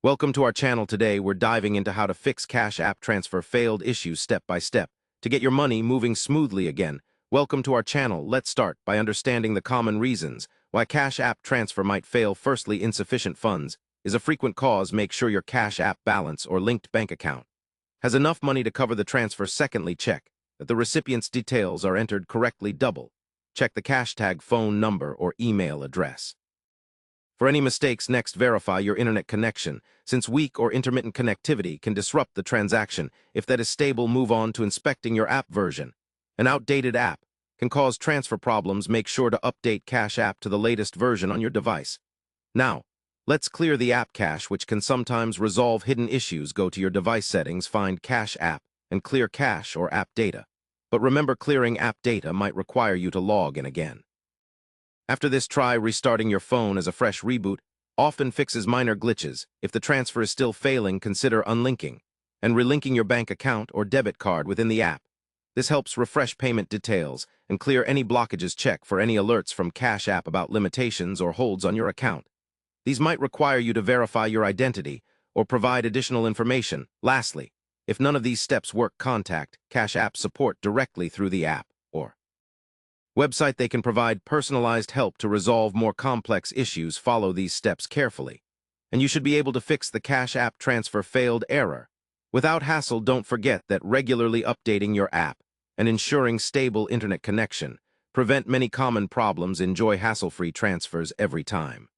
Welcome to our channel. Today, we're diving into how to fix Cash App Transfer failed issues step by step to get your money moving smoothly again. Welcome to our channel. Let's start by understanding the common reasons why Cash App Transfer might fail. Firstly, insufficient funds is a frequent cause. Make sure your Cash App balance or linked bank account has enough money to cover the transfer. Secondly, check that the recipient's details are entered correctly. Check the cash tag phone number or email address. For any mistakes, next, verify your internet connection, since weak or intermittent connectivity can disrupt the transaction. If that is stable, move on to inspecting your app version. An outdated app can cause transfer problems. Make sure to update Cash App to the latest version on your device. Now, let's clear the app cache, which can sometimes resolve hidden issues. Go to your device settings, find Cash App, and clear cache or app data. But remember, clearing app data might require you to log in again. After this, try restarting your phone, as a fresh reboot often fixes minor glitches. If the transfer is still failing, consider unlinking and relinking your bank account or debit card within the app. This helps refresh payment details and clear any blockages. Check for any alerts from Cash App about limitations or holds on your account. These might require you to verify your identity or provide additional information. Lastly, if none of these steps work, contact Cash App support directly through the app or website. They can provide personalized help to resolve more complex issues. Follow these steps carefully, and you should be able to fix the Cash App Transfer failed error without hassle. Don't forget that regularly updating your app and ensuring stable internet connection prevent many common problems. Enjoy hassle-free transfers every time.